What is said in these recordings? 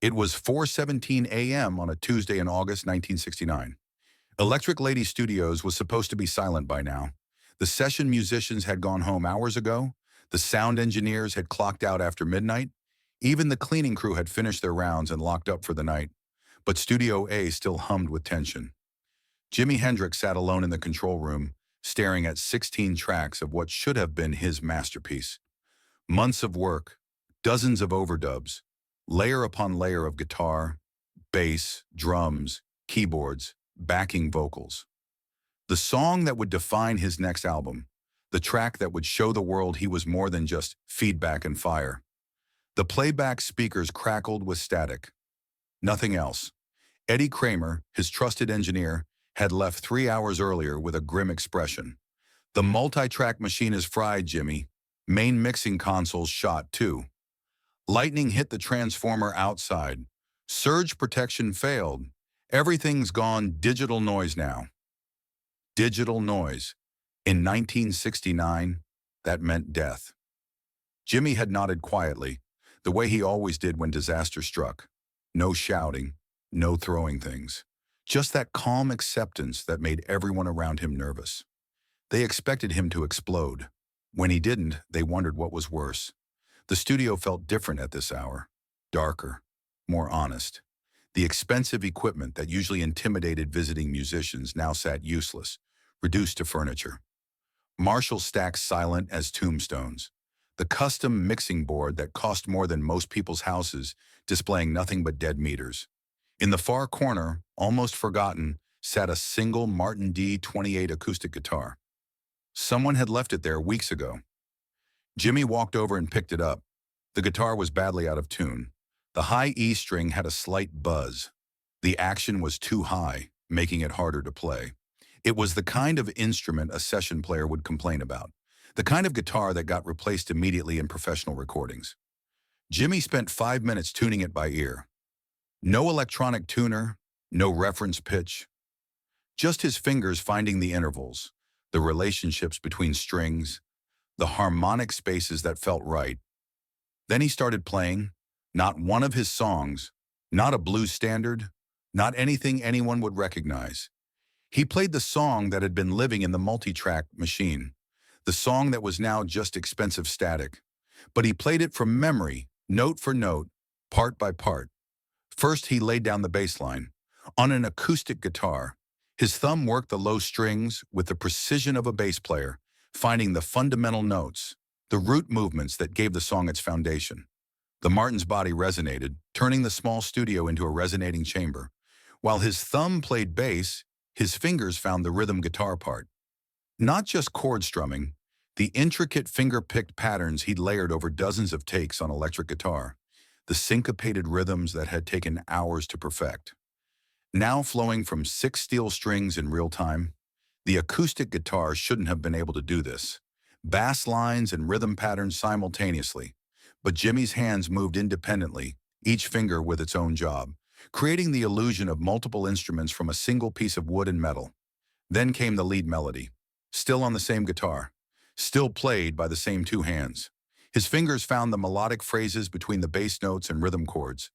It was 4:17 a.m. on a Tuesday in August 1969. Electric Lady Studios was supposed to be silent by now. The session musicians had gone home hours ago. The sound engineers had clocked out after midnight. Even the cleaning crew had finished their rounds and locked up for the night. But Studio A still hummed with tension. Jimi Hendrix sat alone in the control room, staring at 16 tracks of what should have been his masterpiece. Months of work, dozens of overdubs, layer upon layer of guitar, bass, drums, keyboards, backing vocals. The song that would define his next album, the track that would show the world he was more than just feedback and fire. The playback speakers crackled with static. Nothing else. Eddie Kramer, his trusted engineer, had left 3 hours earlier with a grim expression. The multi-track machine is fried, Jimmy. Main mixing console's shot, too. Lightning hit the transformer outside. Surge protection failed. Everything's gone digital noise now. Digital noise. In 1969, that meant death. Jimmy had nodded quietly, the way he always did when disaster struck. No shouting, no throwing things. Just that calm acceptance that made everyone around him nervous. They expected him to explode. When he didn't, they wondered what was worse. The studio felt different at this hour. Darker, more honest. The expensive equipment that usually intimidated visiting musicians now sat useless, reduced to furniture. Marshall stacks silent as tombstones. The custom mixing board that cost more than most people's houses, displaying nothing but dead meters. In the far corner, almost forgotten, sat a single Martin D28 acoustic guitar. Someone had left it there weeks ago. Jimmy walked over and picked it up. The guitar was badly out of tune. The high E string had a slight buzz. The action was too high, making it harder to play. It was the kind of instrument a session player would complain about. The kind of guitar that got replaced immediately in professional recordings. Jimmy spent 5 minutes tuning it by ear. No electronic tuner, no reference pitch. Just his fingers finding the intervals, the relationships between strings, the harmonic spaces that felt right. Then he started playing, not one of his songs, not a blues standard, not anything anyone would recognize. He played the song that had been living in the multi-track machine, the song that was now just expensive static. But he played it from memory, note for note, part by part. First, he laid down the bass line. On an acoustic guitar, his thumb worked the low strings with the precision of a bass player, finding the fundamental notes, the root movements that gave the song its foundation. The Martin's body resonated, turning the small studio into a resonating chamber. While his thumb played bass, his fingers found the rhythm guitar part. Not just chord strumming, the intricate finger-picked patterns he'd layered over dozens of takes on electric guitar, the syncopated rhythms that had taken hours to perfect. Now flowing from 6 steel strings in real time, the acoustic guitar shouldn't have been able to do this. Bass lines and rhythm patterns simultaneously, but Jimmy's hands moved independently, each finger with its own job, creating the illusion of multiple instruments from a single piece of wood and metal. Then came the lead melody, still on the same guitar, still played by the same 2 hands. His fingers found the melodic phrases between the bass notes and rhythm chords,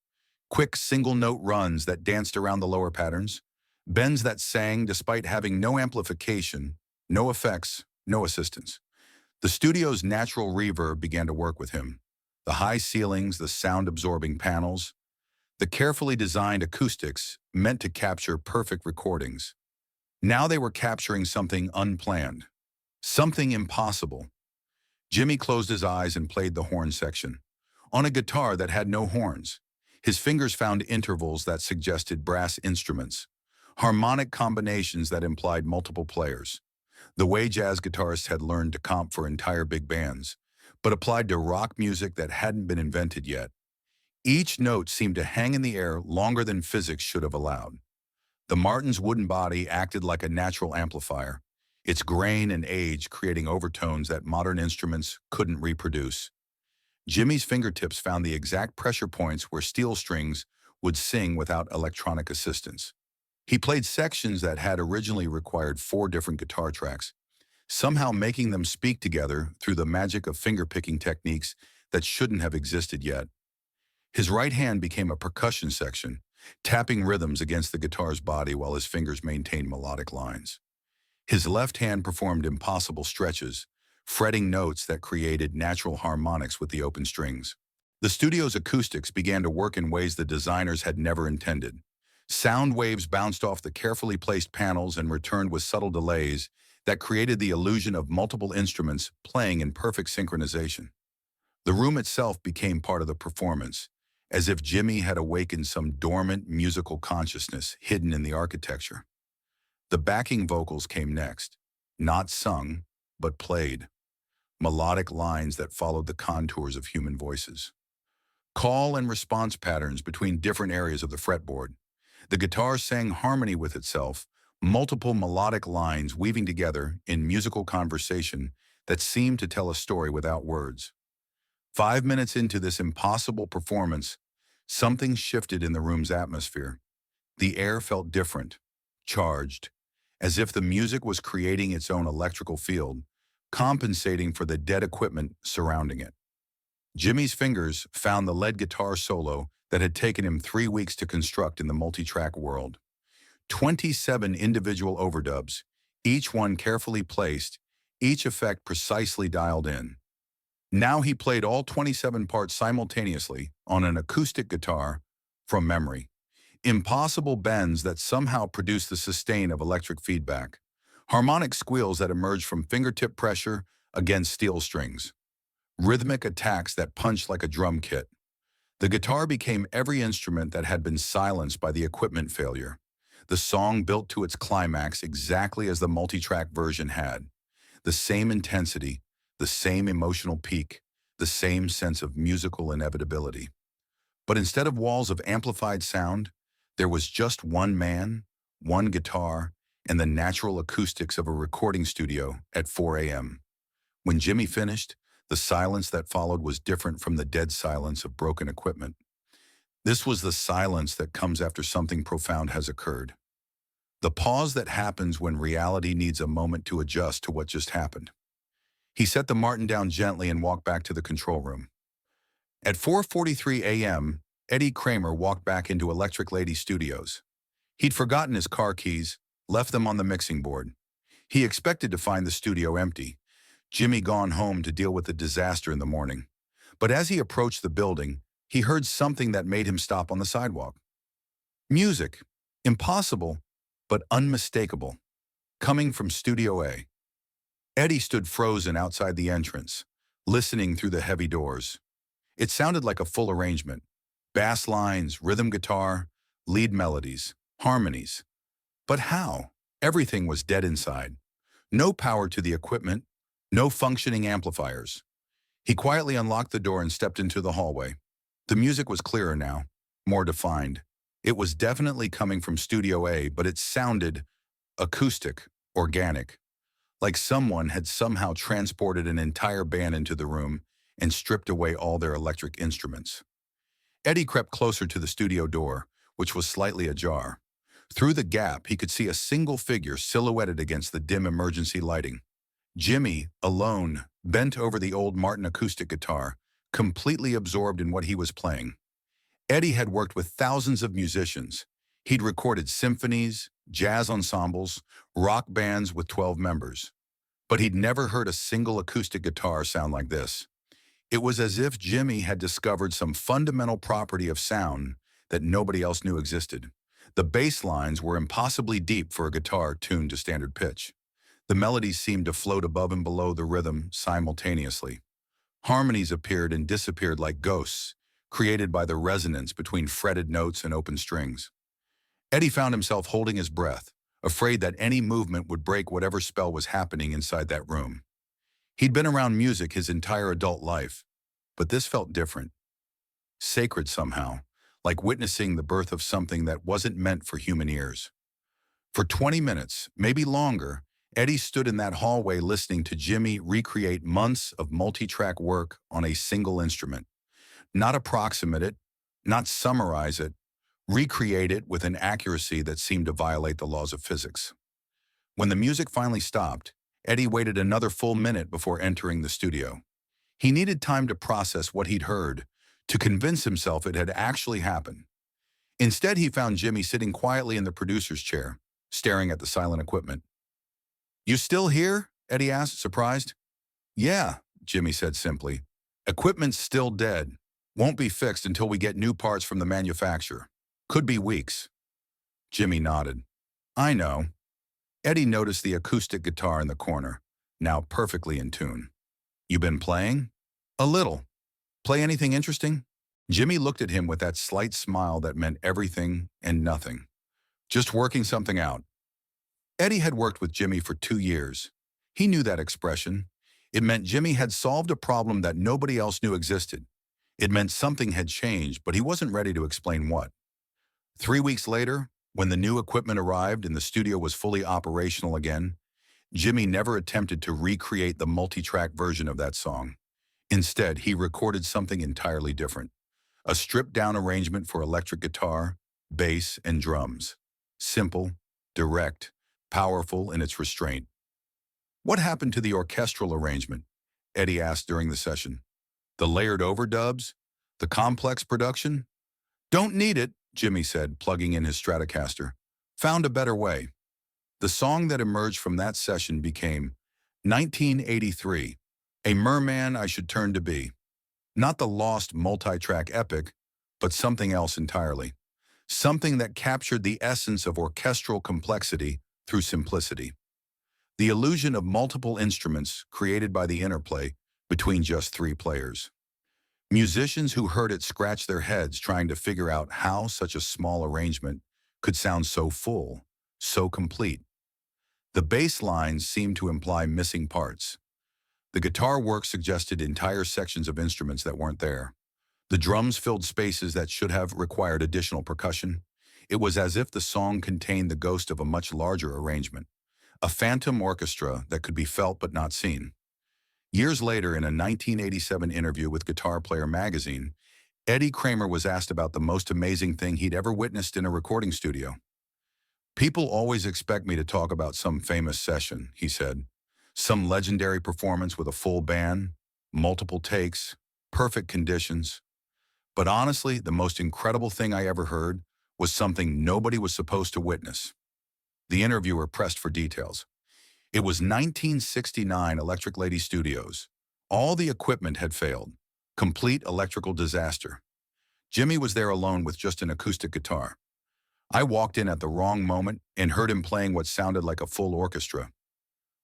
quick single-note runs that danced around the lower patterns, bends that sang despite having no amplification, no effects, no assistance. The studio's natural reverb began to work with him. The high ceilings, the sound-absorbing panels, the carefully designed acoustics meant to capture perfect recordings. Now they were capturing something unplanned, something impossible. Jimmy closed his eyes and played the horn section. On a guitar that had no horns, his fingers found intervals that suggested brass instruments, harmonic combinations that implied multiple players, the way jazz guitarists had learned to comp for entire big bands, but applied to rock music that hadn't been invented yet. Each note seemed to hang in the air longer than physics should have allowed. The Martin's wooden body acted like a natural amplifier, its grain and age creating overtones that modern instruments couldn't reproduce. Jimmy's fingertips found the exact pressure points where steel strings would sing without electronic assistance. He played sections that had originally required 4 different guitar tracks, somehow making them speak together through the magic of finger-picking techniques that shouldn't have existed yet. His right hand became a percussion section, tapping rhythms against the guitar's body while his fingers maintained melodic lines. His left hand performed impossible stretches, fretting notes that created natural harmonics with the open strings. The studio's acoustics began to work in ways the designers had never intended. Sound waves bounced off the carefully placed panels and returned with subtle delays that created the illusion of multiple instruments playing in perfect synchronization. The room itself became part of the performance, as if Jimi had awakened some dormant musical consciousness hidden in the architecture. The backing vocals came next, not sung, but played, melodic lines that followed the contours of human voices. Call and response patterns between different areas of the fretboard. The guitar sang harmony with itself, multiple melodic lines weaving together in musical conversation that seemed to tell a story without words. 5 minutes into this impossible performance, something shifted in the room's atmosphere. The air felt different, charged, as if the music was creating its own electrical field, compensating for the dead equipment surrounding it. Jimmy's fingers found the lead guitar solo that had taken him 3 weeks to construct in the multi-track world. 27 individual overdubs, each one carefully placed, each effect precisely dialed in. Now he played all 27 parts simultaneously on an acoustic guitar from memory. Impossible bends that somehow produced the sustain of electric feedback. Harmonic squeals that emerged from fingertip pressure against steel strings. Rhythmic attacks that punched like a drum kit. The guitar became every instrument that had been silenced by the equipment failure. The song built to its climax exactly as the multi-track version had. The same intensity, the same emotional peak, the same sense of musical inevitability. But instead of walls of amplified sound, there was just one man, one guitar, and the natural acoustics of a recording studio at 4 a.m. When Jimi finished, the silence that followed was different from the dead silence of broken equipment. This was the silence that comes after something profound has occurred. The pause that happens when reality needs a moment to adjust to what just happened. He set the Martin down gently and walked back to the control room. At 4:43 a.m., Eddie Kramer walked back into Electric Lady Studios. He'd forgotten his car keys, left them on the mixing board. He expected to find the studio empty, Jimi gone home to deal with the disaster in the morning. But as he approached the building, he heard something that made him stop on the sidewalk. Music, impossible, but unmistakable, coming from Studio A. Eddie stood frozen outside the entrance, listening through the heavy doors. It sounded like a full arrangement. Bass lines, rhythm guitar, lead melodies, harmonies. But how? Everything was dead inside. No power to the equipment, no functioning amplifiers. He quietly unlocked the door and stepped into the hallway. The music was clearer now, more defined. It was definitely coming from Studio A, but it sounded acoustic, organic, like someone had somehow transported an entire band into the room and stripped away all their electric instruments. Eddie crept closer to the studio door, which was slightly ajar. Through the gap, he could see a single figure silhouetted against the dim emergency lighting. Jimi, alone, bent over the old Martin acoustic guitar, completely absorbed in what he was playing. Eddie had worked with thousands of musicians. He'd recorded symphonies, jazz ensembles, rock bands with 12 members. But he'd never heard a single acoustic guitar sound like this. It was as if Jimi had discovered some fundamental property of sound that nobody else knew existed. The bass lines were impossibly deep for a guitar tuned to standard pitch. The melodies seemed to float above and below the rhythm simultaneously. Harmonies appeared and disappeared like ghosts, created by the resonance between fretted notes and open strings. Eddie found himself holding his breath, afraid that any movement would break whatever spell was happening inside that room. He'd been around music his entire adult life, but this felt different. Sacred somehow, like witnessing the birth of something that wasn't meant for human ears. For 20 minutes, maybe longer, Eddie stood in that hallway listening to Jimi recreate months of multi-track work on a single instrument. Not approximate it, not summarize it, recreate it with an accuracy that seemed to violate the laws of physics. When the music finally stopped, Eddie waited another full minute before entering the studio. He needed time to process what he'd heard, to convince himself it had actually happened. Instead, he found Jimi sitting quietly in the producer's chair, staring at the silent equipment. "You still here?" Eddie asked, surprised. "Yeah," Jimi said simply. "Equipment's still dead. Won't be fixed until we get new parts from the manufacturer. Could be weeks." Jimi nodded. "I know." Eddie noticed the acoustic guitar in the corner, now perfectly in tune. "You been playing?" "A little. Play anything interesting?" Jimi looked at him with that slight smile that meant everything and nothing. "Just working something out." Eddie had worked with Jimi for 2 years. He knew that expression. It meant Jimi had solved a problem that nobody else knew existed. It meant something had changed, but he wasn't ready to explain what. 3 weeks later, when the new equipment arrived and the studio was fully operational again, Jimi never attempted to recreate the multi-track version of that song. Instead, he recorded something entirely different. A stripped-down arrangement for electric guitar, bass, and drums. Simple, direct, powerful in its restraint. "What happened to the orchestral arrangement?" Eddie asked during the session. "The layered overdubs? The complex production?" "Don't need it," Jimi said, plugging in his Stratocaster. "Found a better way." The song that emerged from that session became 1983, A Merman I Should Turn to Be. Not the lost multi-track epic, but something else entirely. Something that captured the essence of orchestral complexity through simplicity. The illusion of multiple instruments created by the interplay between just 3 players. Musicians who heard it scratched their heads trying to figure out how such a small arrangement could sound so full, so complete. The bass lines seemed to imply missing parts. The guitar work suggested entire sections of instruments that weren't there. The drums filled spaces that should have required additional percussion. It was as if the song contained the ghost of a much larger arrangement, a phantom orchestra that could be felt but not seen. Years later, in a 1987 interview with Guitar Player magazine, Eddie Kramer was asked about the most amazing thing he'd ever witnessed in a recording studio. "People always expect me to talk about some famous session," he said. "Some legendary performance with a full band, multiple takes, perfect conditions. But honestly, the most incredible thing I ever heard was something nobody was supposed to witness." The interviewer pressed for details. It was 1969 Electric Lady Studios. All the equipment had failed. Complete electrical disaster. Jimi was there alone with just an acoustic guitar. "I walked in at the wrong moment and heard him playing what sounded like a full orchestra.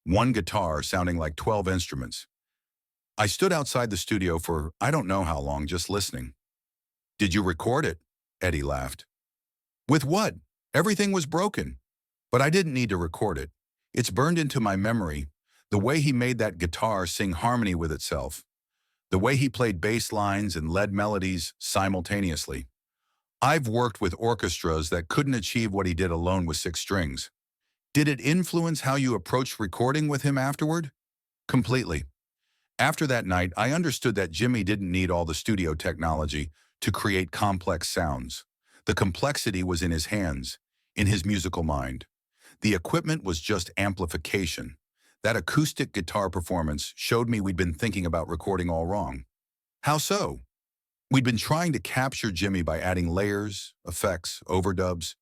One guitar sounding like 12 instruments. I stood outside the studio for I don't know how long just listening." "Did you record it?" Eddie laughed. "With what? Everything was broken. But I didn't need to record it. It's burned into my memory, the way he made that guitar sing harmony with itself, the way he played bass lines and led melodies simultaneously. I've worked with orchestras that couldn't achieve what he did alone with 6 strings. Did it influence how you approached recording with him afterward?" "Completely. After that night, I understood that Jimi didn't need all the studio technology to create complex sounds. The complexity was in his hands, in his musical mind. The equipment was just amplification. That acoustic guitar performance showed me we'd been thinking about recording all wrong." "How so?" "We'd been trying to capture Jimi by adding layers, effects, overdubs,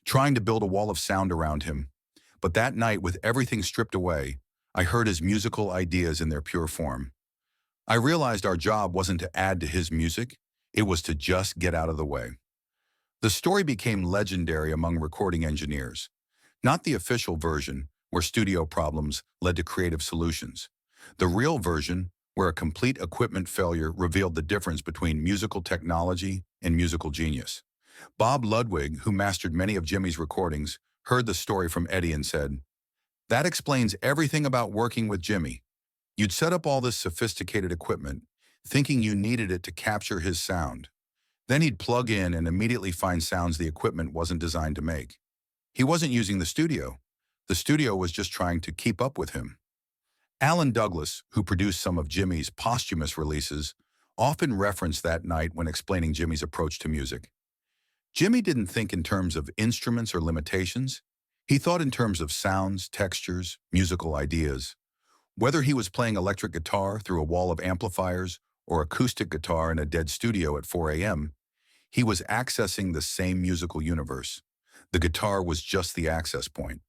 trying to build a wall of sound around him. But that night, with everything stripped away, I heard his musical ideas in their pure form. I realized our job wasn't to add to his music, it was to just get out of the way." The story became legendary among recording engineers. Not the official version, where studio problems led to creative solutions. The real version, where a complete equipment failure revealed the difference between musical technology and musical genius. Bob Ludwig, who mastered many of Jimi's recordings, heard the story from Eddie and said, "That explains everything about working with Jimi. You'd set up all this sophisticated equipment, thinking you needed it to capture his sound. Then he'd plug in and immediately find sounds the equipment wasn't designed to make. He wasn't using the studio. The studio was just trying to keep up with him." Alan Douglas, who produced some of Jimi's posthumous releases, often referenced that night when explaining Jimi's approach to music. Jimi didn't think in terms of instruments or limitations. He thought in terms of sounds, textures, musical ideas. Whether he was playing electric guitar through a wall of amplifiers or acoustic guitar in a dead studio at 4 a.m., he was accessing the same musical universe. The guitar was just the access point.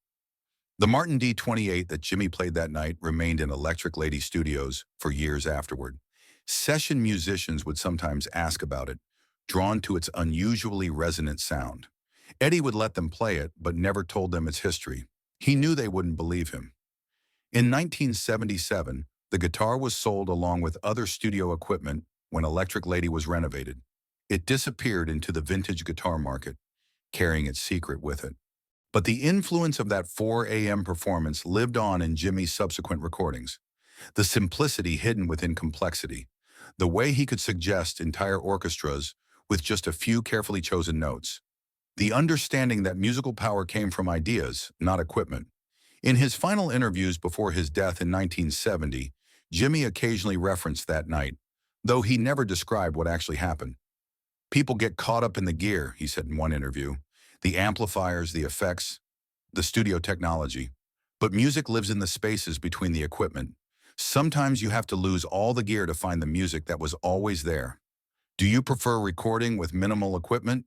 The Martin D28 that Jimi played that night remained in Electric Lady Studios for years afterward. Session musicians would sometimes ask about it, drawn to its unusually resonant sound. Eddie would let them play it, but never told them its history. He knew they wouldn't believe him. In 1977, the guitar was sold along with other studio equipment when Electric Lady was renovated. It disappeared into the vintage guitar market, carrying its secret with it. But the influence of that 4 a.m. performance lived on in Jimi's subsequent recordings. The simplicity hidden within complexity. The way he could suggest entire orchestras with just a few carefully chosen notes. The understanding that musical power came from ideas, not equipment. In his final interviews before his death in 1970, Jimi occasionally referenced that night, though he never described what actually happened. People get caught up in the gear, he said in one interview, the amplifiers, the effects, the studio technology. But music lives in the spaces between the equipment. Sometimes you have to lose all the gear to find the music that was always there. Do you prefer recording with minimal equipment?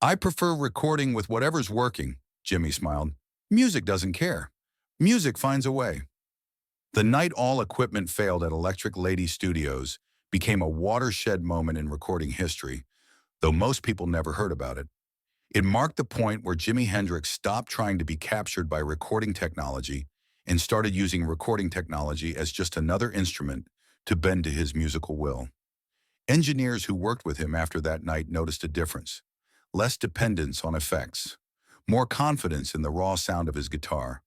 I prefer recording with whatever's working, Jimi smiled. Music doesn't care. Music finds a way. The night all equipment failed at Electric Lady Studios became a watershed moment in recording history, though most people never heard about it. It marked the point where Jimi Hendrix stopped trying to be captured by recording technology and started using recording technology as just another instrument to bend to his musical will. Engineers who worked with him after that night noticed a difference. Less dependence on effects, more confidence in the raw sound of his guitar,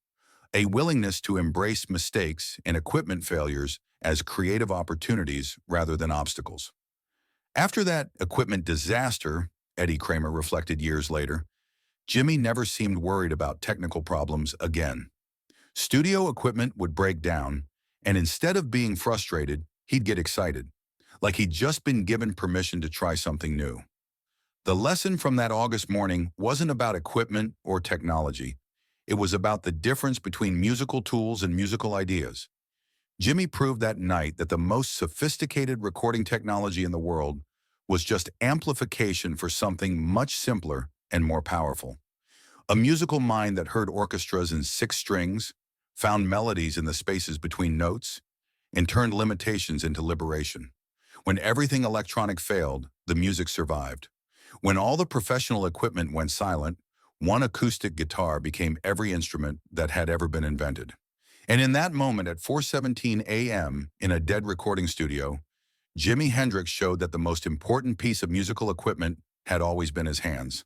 a willingness to embrace mistakes and equipment failures as creative opportunities rather than obstacles. After that equipment disaster, Eddie Kramer reflected years later, Jimi never seemed worried about technical problems again. Studio equipment would break down, and instead of being frustrated, he'd get excited, like he'd just been given permission to try something new. The lesson from that August morning wasn't about equipment or technology. It was about the difference between musical tools and musical ideas. Jimi proved that night that the most sophisticated recording technology in the world was just amplification for something much simpler and more powerful. A musical mind that heard orchestras in 6 strings, found melodies in the spaces between notes, and turned limitations into liberation. When everything electronic failed, the music survived. When all the professional equipment went silent, one acoustic guitar became every instrument that had ever been invented. And in that moment at 4:17 a.m. in a dead recording studio, Jimi Hendrix showed that the most important piece of musical equipment had always been his hands.